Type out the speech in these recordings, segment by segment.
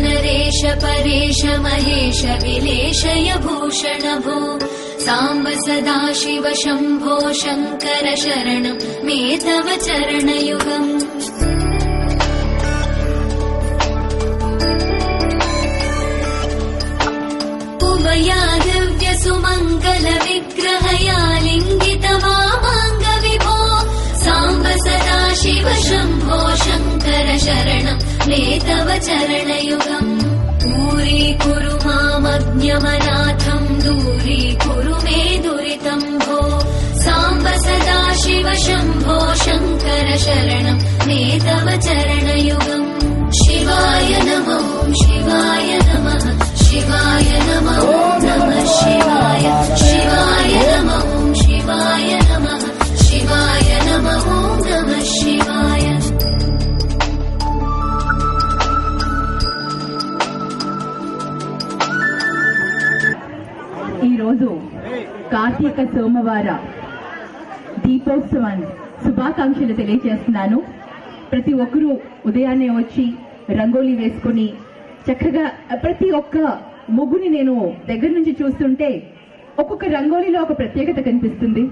नरेश परेश महेश विलेशय भूषण भो साम्ब सदाशिव शम्भो शङ्कर शरणं मे तव चरणयुगम् उमया दिव्य सुमङ्गल विग्रहया लिङ्गित वामाङ्ग विभो साम्ब सदाशिव शम्भो शङ्कर शरणं मे तव चरणयुगम् दूरीकुरु मामज्ञमनाथम् दूरीकुरु मे दुरितम् भो साम्ब सदाशिव शम्भो शङ्कर शरणं मे तव चरणयुगम् शिवाय नमः शिवाय नमः शिवाय नमः नमः शिवाय शिवाय नमः शिवाय नमः शिवाय नमः नमः शिवाय ఈరోజు కార్తీక సోమవార దీపోత్సవాన్ని శుభాకాంక్షలు తెలియజేస్తున్నాను. ప్రతి ఒక్కరూ ఉదయాన్నే వచ్చి రంగోలీ వేసుకుని చక్కగా ప్రతి ఒక్క ముగ్గుని నేను దగ్గర నుంచి చూస్తుంటే ఒక్కొక్క రంగోలీలో ఒక ప్రత్యేకత కనిపిస్తుంది.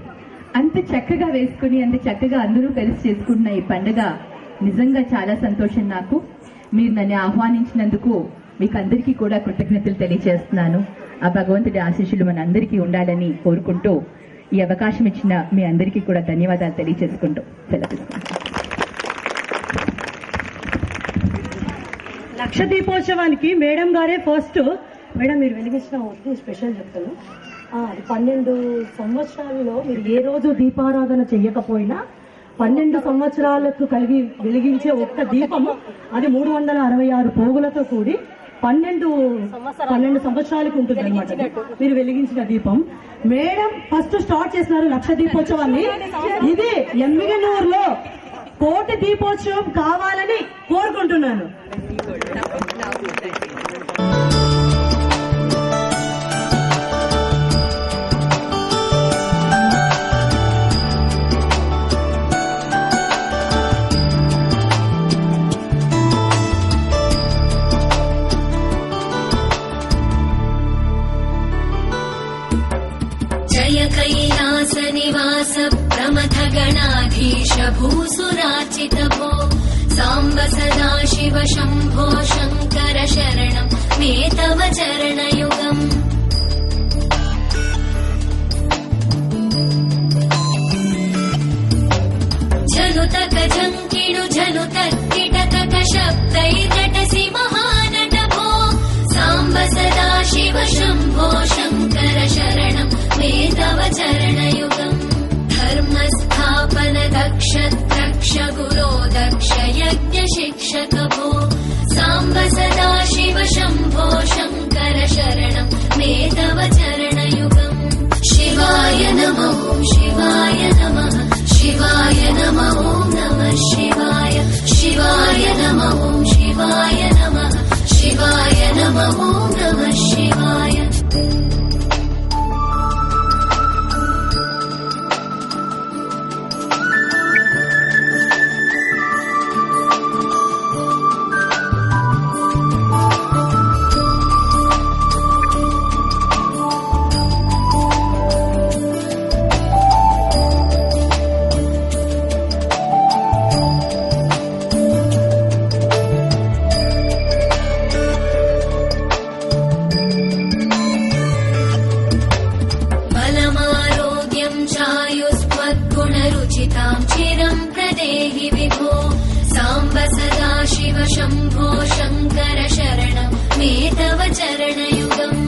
అంత చక్కగా వేసుకుని అంత చక్కగా అందరూ కలిసి చేసుకుంటున్న ఈ పండుగ నిజంగా చాలా సంతోషం. నాకు మీరు నన్ను ఆహ్వానించినందుకు మీకు అందరికీ కూడా కృతజ్ఞతలు తెలియజేస్తున్నాను. ఆ భగవంతుడి ఆశీస్సులు మన అందరికీ ఉండాలని కోరుకుంటూ ఈ అవకాశం ఇచ్చిన మీ అందరికీ కూడా ధన్యవాదాలు తెలియజేసుకుంటూ సెలవు. లక్ష దీపోత్సవానికి మేడం గారే ఫస్ట్. మేడం మీరు వెలిగించిన వస్తు స్పెషల్ చెప్తాను. 12 సంవత్సరాలలో మీరు ఏ రోజు దీపారాధన చెయ్యకపోయినా 12 సంవత్సరాలకు కలిగి వెలిగించే ఒక్క దీపము అది 366 పోగులతో కూడి 12 సంవత్సరాలకు ఉంటుంది అనమాట మీరు వెలిగించిన దీపం. మేడం ఫస్ట్ స్టార్ట్ చేస్తున్నారు లక్ష దీపోత్సవాన్ని. ఇది ఎమ్మిగనూరులో కోటి దీపోత్సవం కావాలని కోరుకుంటున్నాను. कैलास निवास प्रमथ गणाधीश भूसुरार्चित भो साम्ब सदाशिव शम्भो शङ्कर शरणं मे तव चरणयुगम् झनुतक झङ्किणु झनुतक्किटतक शब्दैर्नटसि महानट भो साम्ब सदाशिव शम्भो शङ्कर शरणं मे तव चरणयुगम् धर्मस्थापन दक्ष द्रक्ष गुरो दक्ष यज्ञ शिक्षक भो साम्ब सदाशिव शम्भो शङ्कर शरणं मे तव चरणयुगम् शिवाय नमः शिवाय नमः शिवाय नमः नमः शिवाय शिवाय नमः शिवाय नमः शिवाय नमः नमः शिवाय चिरं प्रदेहि विभो साम्ब सदाशिव शम्भो शङ्कर शरणं मे तव चरणयुगम्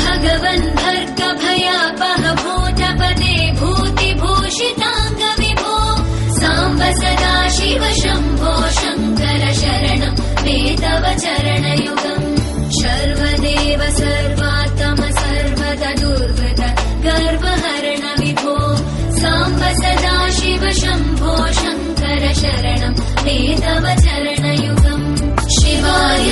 भगवन् भर्ग भयापह भो सदा शिव शम्भो शङ्कर शरणं मे तव चरणयुगम् सर्वदेव सर्वात्म सर्वदा दुर्गत गर्वहरण विभो साम्ब सदा शिव शम्भो शङ्कर शरणं मे तव चरणयुगम् शिवाय